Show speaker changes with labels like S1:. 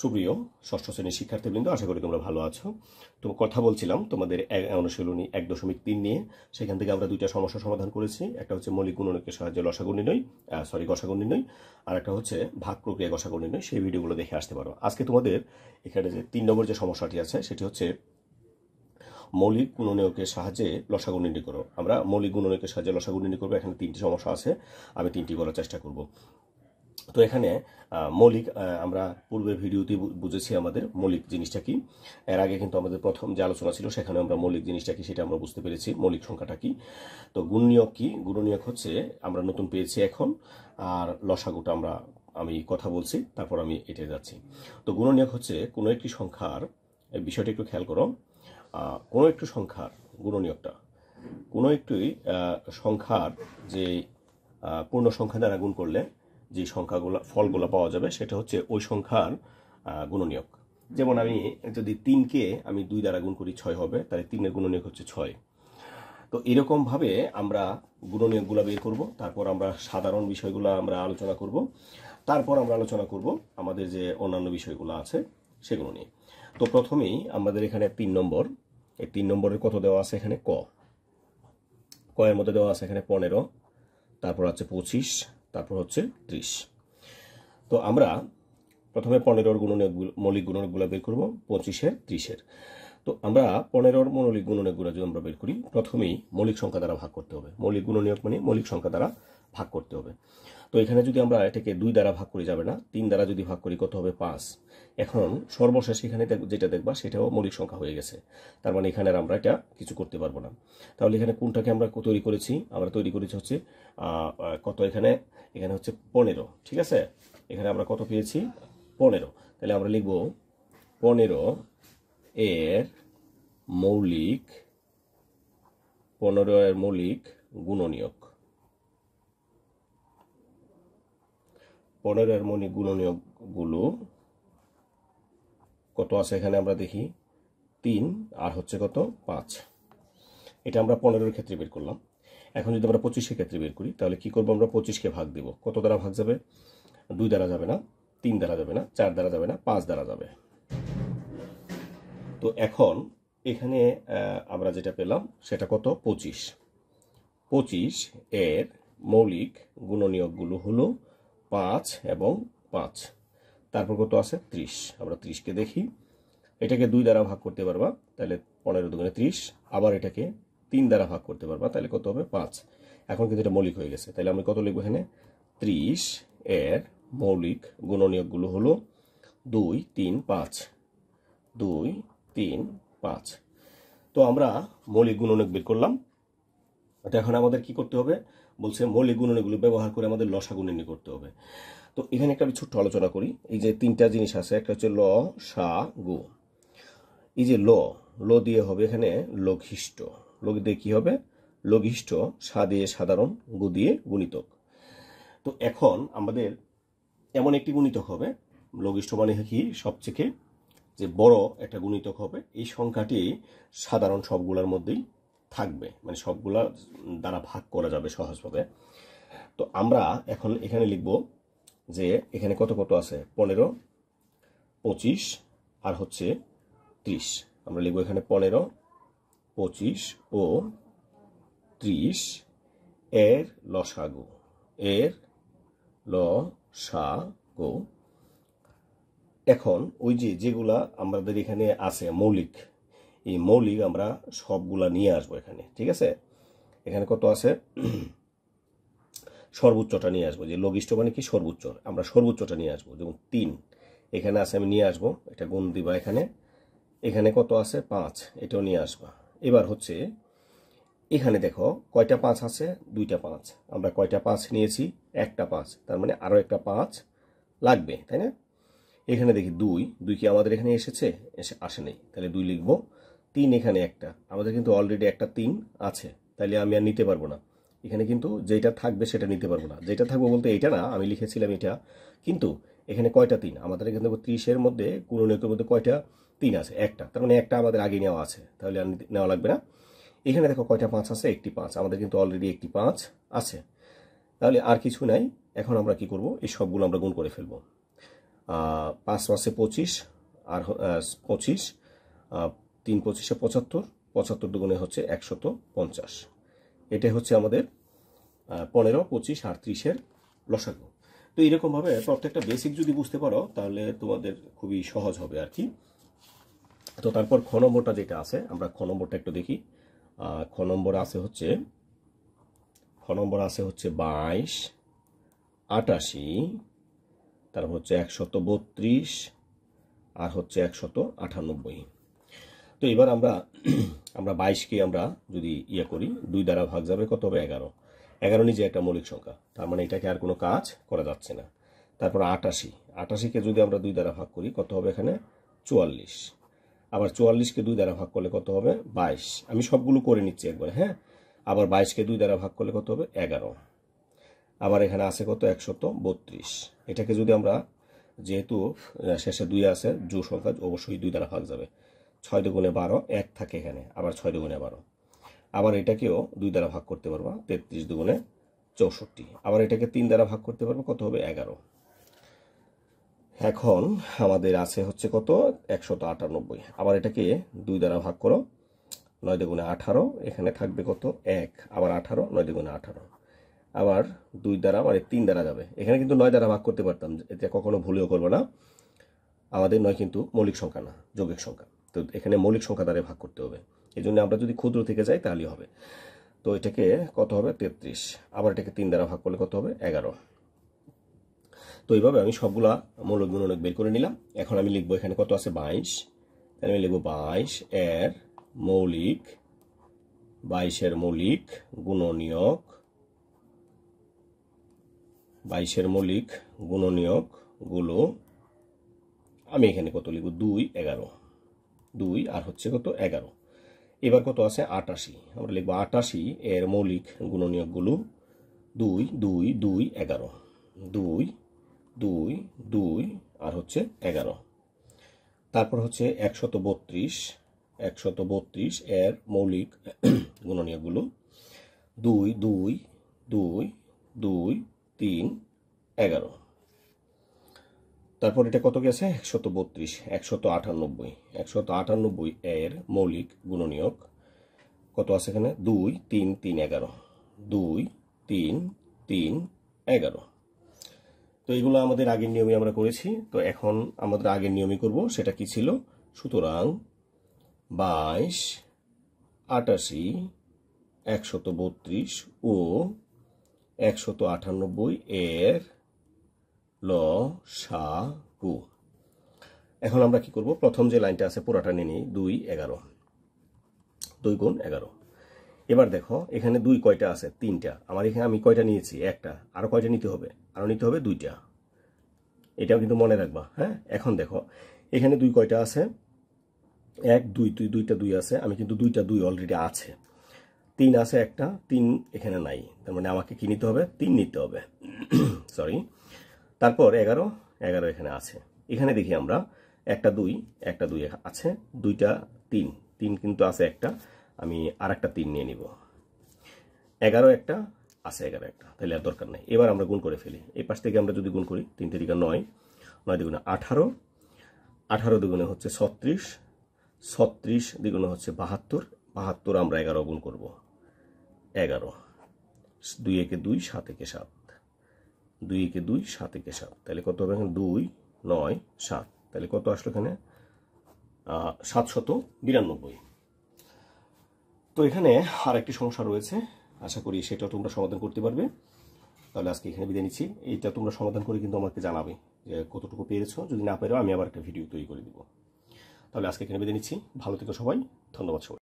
S1: সুপ্রিয় ষষ্ঠ শ্রেণীর শিক্ষার্থীবৃন্দ, আশা করি তোমরা ভালো আছো। তো কথা বলছিলাম তোমাদের অনুশীলনী 1.3 নিয়ে। সেখান থেকে আমরা দুইটা সমস্যা সমাধান করেছি। একটা হচ্ছে মৌলিক গুণনীয়কের সাহায্যে গসাগু নির্ণয়, আর একটা হচ্ছে ভাগ প্রক্রিয়া গসাগু নির্ণয়। সেই ভিডিওগুলো দেখে আসতে পারো। আজকে তোমাদের এখানে যে 3 নম্বর যে সমস্যাটি আছে সেটি হচ্ছে মৌলিক গুণনীয়কের সাহায্যে লসাগু নির্ণয় করো। আমরা মৌলিক গুণনীয়কের সাহায্যে লসাগু নির্ণয় করবো। এখানে 3টি সমস্যা আছে, আমি 3টি বলার চেষ্টা করব। তো এখানে মৌলিক আমরা পূর্বের ভিডিওতে বুঝেছি আমাদের মৌলিক জিনিসটা কি। এর আগে কিন্তু আমাদের প্রথম যে আলোচনা ছিল সেখানে আমরা মৌলিক জিনিসটা কি সেটা আমরা বুঝতে পেরেছি, মৌলিক সংখ্যাটা কি। তো গুণনীয়ক কি? গুণনীয়ক হচ্ছে আমরা নতুন পেয়েছি এখন, আর লসাগুটা আমি কথা বলছি, তারপর আমি এটা যাচ্ছি। তো গুণনীয়ক হচ্ছে কোনো একটি সংখ্যার, এই বিষয়টা একটু খেয়াল করো, কোনো একটি সংখ্যার গুণনীয়কটা কোনো একটি সংখ্যার যে পূর্ণ সংখ্যা দ্বারা গুণ করলে যে ফলগুলো পাওয়া যাবে সেটা হচ্ছে ওই সংখ্যার গুণনীয়ক। যেমন আমি যদি 3কে আমি 2 দ্বারা গুণ করি 6 হবে, তাহলে 3-এর গুণনীয়ক হচ্ছে 6। তো এরকমভাবে আমরা গুণনীয়কগুলো বের করব। তারপর আমরা সাধারণ বিষয়গুলো আমরা আলোচনা করব। তারপর আমরা আলোচনা করব আমাদের যে অন্যান্য বিষয়গুলো আছে সেগুলো নিয়ে। তো প্রথমেই আমাদের এখানে 3 নম্বর, এই 3 নম্বরের কত দেওয়া আছে এখানে? ক এর মধ্যে দেওয়া আছে এখানে 15, তারপর আছে 25, তারপর হচ্ছে 30। তো আমরা প্রথমে 15-র মৌলিক গুণনীয়কগুলো বের করব, 25-এর, 30-এর। তো আমরা 15-র মৌলিক গুণনীয়কগুলো যদি আমরা বের করি, প্রথমেই মৌলিক সংখ্যা দ্বারা ভাগ করতে হবে। মৌলিক গুণনীয়ক মানে মৌলিক সংখ্যা দ্বারা ভাগ করতে হবে। তো এখানে যদি আমরা এটাকে 2 দ্বারা ভাগ করি যাবে না, 3 দ্বারা যদি ভাগ করি কত হবে? 5। এখন সর্বশেষ এখানে যেটা দেখবা সেটাও মৌলিক সংখ্যা হয়ে গেছে। তার মানে এখানে আমরা এটা কিছু করতে পারবো না। তাহলে এখানে কোনটাকে আমরা তৈরি করেছি? আমরা তৈরি করেছি হচ্ছে কত, এখানে হচ্ছে 15। ঠিক আছে, এখানে আমরা কত পেয়েছি? 15। তাহলে আমরা লিখব 15 এর মৌলিক গুণনীয়ক। 15-এর মৌলিক গুণনীয়কগুলো কত আছে এখানে আমরা দেখি, 3 আর হচ্ছে কত? 5। এটা আমরা 15-এর ক্ষেত্রে বের করলাম। এখন যদি আমরা 25-এর ক্ষেত্রে বের করি তাহলে কি করবো? আমরা 25-কে ভাগ দিব। কত দ্বারা ভাগ যাবে? 2 দ্বারা যাবে না, 3 দ্বারা যাবে না, 4 দ্বারা যাবে না, 5 দ্বারা যাবে। তো এখন এখানে আমরা যেটা পেলাম সেটা কত? 25। 25 এর মৌলিক গুণনীয়কগুলো হলো 5 এবং 5। তারপর কত আছে? 30। আমরা 30-কে দেখি, এটাকে 2 দ্বারা ভাগ করতে পারবা, তাহলে 15 দুগুণে 30। আবার এটাকে 3 দ্বারা ভাগ করতে পারবা, তাহলে কত হবে? 5। এখন কিন্তু এটা মৌলিক হয়ে গেছে। তাহলে আমি কত লিখবো এখানে? 30 এর মৌলিক গুণনীয়কগুলো হলো 2, 3, 5। 2, 3, 5। তো আমরা মৌলিক গুণনীয়ক বের করলাম। তো এখন আমাদের কি করতে হবে? বলছে মৌলিক গুণনীয়কগুলো ব্যবহার করে আমাদের লসাগু নির্ণয় করতে হবে। তো এখানে একটা ছোট্ট আলোচনা করি। এই যে 3টা জিনিস আছে, একটা হচ্ছে লসাগু। এই যে ল দিয়ে হবে এখানে লঘিষ্ঠ। লঘ দিয়ে কি হবে? লঘিষ্ঠ। সা দিয়ে সাধারণ, গু দিয়ে গুণিতক। তো এখন আমাদের এমন একটি গুণিতক হবে, লঘিষ্ঠ মানে কি? সবচেয়ে যে বড় একটা গুণিতক হবে। এই সংখ্যাটি সাধারণ সবগুলোর মধ্যেই থাকবে, মানে সবগুলা দ্বারা ভাগ করা যাবে সহজভাবে। তো আমরা এখন এখানে লিখব যে এখানে কত কত আছে? 15, 25 আর হচ্ছে 30। আমরা লিখব এখানে 15, 25 ও 30 এর লসাগু। এখন ওই যেগুলা আমাদের এখানে আছে মৌলিক, এই মৌলিক আমরা সবগুলা নিয়ে আসবো এখানে। ঠিক আছে, এখানে কত আছে? সর্বোচ্চটা নিয়ে আসবো। যে লঘিষ্ঠ মানে কি? সর্বোচ্চ। আমরা সর্বোচ্চটা নিয়ে আসবো। যেমন 3 এখানে আছে, আমি নিয়ে আসবো, এটা গুণ দিবা এখানে। এখানে কত আছে? 5, এটাও নিয়ে আসবা। এবার হচ্ছে এখানে দেখো কয়টা 5 আছে? 2টা 5। আমরা কয়টা 5 নিয়েছি? একটা 5। তার মানে আরো একটা 5 লাগবে, তাই না? এখানে দেখি 2 কি আমাদের এখানে আসে নাই, তাহলে 2 লিখবো। 3 এখানে একটা, আমাদের কিন্তু অলরেডি একটা 3 আছে, তাহলে আমি আর নিতে পারবো না। এখানে কিন্তু যেটা থাকবে সেটা নিতে পারবো না। যেটা থাকবে বলতে এটা না, আমি লিখেছিলাম এটা, কিন্তু এখানে কয়টা 3? আমাদের এখানে 30-এর মধ্যে গুণনীয়কের মধ্যে কয়টা 3 আছে? একটা। তার মানে একটা আমাদের আগে নেওয়া আছে, তাহলে আর নেওয়া লাগবে না। এখানে দেখো কয়টা 5 আছে? একটি 5। আমাদের কিন্তু অলরেডি একটি 5 আছে, তাহলে আর কিছু নাই। এখন আমরা কি করব? এই সবগুলো আমরা গুণ করে ফেলবো। 5 5 25 আর 25, 3 25 75, 75 দুগুণে হচ্ছে 150। এটাই হচ্ছে আমাদের 15, 25 আর 30-এর লসাগু। তো এরকমভাবে প্রত্যেকটা বেসিক যদি বুঝতে পারো তাহলে তোমাদের খুবই সহজ হবে আর কি। তো তারপর খ নম্বরটা যেটা আছে, আমরা খ নম্বরটা একটু দেখি। খ নম্বর আছে হচ্ছে 22, 88, তারপর হচ্ছে 132 আর হচ্ছে 198। তো এবার আমরা 22কে আমরা যদি করি 2 দ্বারা ভাগ যাবে কত হবে? 11। 11 নিজে একটা মৌলিক সংখ্যা, তার মানে এটাকে আর কোনো কাজ করা যাচ্ছে না। তারপর 88কে যদি আমরা 2 দ্বারা ভাগ করি কত হবে? এখানে 44। আবার 44কে 2 দ্বারা ভাগ করলে কত হবে? 22। আমি সবগুলো করে নিচ্ছি একবার, হ্যাঁ। আবার 22কে 2 দ্বারা ভাগ করলে কত হবে? 11। আবার এখানে আছে কত? 132। এটাকে যদি আমরা, যেহেতু শেষে 2 আছে, জোড় সংখ্যা, অবশ্যই 2 দ্বারা ভাগ যাবে। 6 দুগুণে 12, 1 থাকে এখানে, আবার 6 দুগুণে 12। আবার এটাকেও 2 দ্বারা ভাগ করতে পারবো, 33 দুগুণে 64। আবার এটাকে 3 দ্বারা ভাগ করতে পারবো, কত হবে? 11। এখন আমাদের আছে হচ্ছে কত? 198। আবার এটাকে 2 দ্বারা ভাগ করো, 9 দুগুণে 18, এখানে থাকবে কত? 1। আবার 18, 9 দুগুণে 18। আবার 2 দ্বারা, মানে 3 দ্বারা যাবে, এখানে কিন্তু 9 দ্বারা ভাগ করতে পারতাম, এটা কখনো ভুলেও করবো না। আমাদের 9 কিন্তু মৌলিক সংখ্যা না, যৌগিক সংখ্যা। তো এখানে মৌলিক সংখ্যা দ্বারা ভাগ করতে হবে। এই জন্য আমরা যদি ক্ষুদ্র থেকে যাই তাহলেই হবে। তো এটাকে কত হবে? 33। আবার এটাকে 3 দ্বারা ভাগ করলে কত হবে? 11। তো এইভাবে আমি সবগুলা মৌলিক গুণনীয়ক বের করে নিলাম। এখন আমি লিখবো এখানে কত আছে? 22। তাহলে আমি লিখবো 22 এর মৌলিক, 22 এর মৌলিক গুণনীয়ক, 22 এর মৌলিক গুণনীয়ক গুলো আমি এখানে কত লিখবো? 2, 11। 2 আর হচ্ছে কত? 11। এবার কত আছে? 88। আমরা লিখবো 88 এর মৌলিক গুণনীয়কগুলো 2, 2, 2, 11। 2, 2, 2 আর হচ্ছে 11। তারপর হচ্ছে 132, 132 এর মৌলিক গুণনীয়কগুলো 2, 2, 2, 2, 3, 11। তারপর এটা কত গেছে? 132, 198। 198 এর মৌলিক গুণনীয়ক কত আছে এখানে? 2, 3, 3, 11। 2, 3, 3, 11। তো এইগুলো আমাদের আগের নিয়মে আমরা করেছি। তো এখন আমাদের আগের নিয়মই করব। সেটা কি ছিল? সুতরাং 22, 88, 132 ও 198 এর লসাগু। এখন আমরা কি করব? প্রথম যে লাইনটা আছে পুরাটা নিয়ে নিই। 2, 11। 2 গুণ 11। এবার দেখো এখানে 2 কয়টা আছে? 3টা। আমার এখানে আমি কয়টা নিয়েছি? একটা। আরো কয়টা নিতে হবে? আরো নিতে হবে 2টা। এটাও কিন্তু মনে রাখবা, হ্যাঁ। এখন দেখো এখানে 2 কয়টা আছে? 1, 2, 2টা 2 আছে। আমি কিন্তু 2টা 2 অলরেডি আছে। 3 আছে একটা, 3 এখানে নাই। তার মানে আমাকে কি নিতে হবে? 3 নিতে হবে। সরি। তারপর 11, 11 এখানে আছে। এখানে দেখি আমরা একটা 2, একটা 2 আছে, 2টা 3, 3 কিন্তু আছে একটা। আমি আর একটা 3 নিয়ে নিব। 11 একটা আছে, 11 একটা, তাহলে আর দরকার নেই। এবার আমরা গুণ করে ফেলি। এই পাশ থেকে আমরা যদি গুণ করি, 3 3 9, 9 দুগুণে 18, 18 দুগুণে হচ্ছে 36, 36 দ্বিগুণে হচ্ছে 72, 72 আমরা 11 গুণ করব। 11, 2 একে 2, 7 একে 7, 2 একে 2, 7 একে 7, তাহলে কত হবে এখানে? 2, 9, 7, তাহলে কত আসলো এখানে? 792। তো এখানে আর একটি সমস্যা রয়েছে, আশা করি সেটা তোমরা সমাধান করতে পারবে। তাহলে আজকে এখানে বিদায় নিচ্ছি। এইটা তোমরা সমাধান করে কিন্তু আমাকে জানাবে যে কতটুকু পেরেছো। যদি না পেরেও আমি আবার একটা ভিডিও তৈরি করে দিব। তাহলে আজকে এখানে বিদায় নিচ্ছি। ভালো থেকো সবাই। ধন্যবাদ সবাই।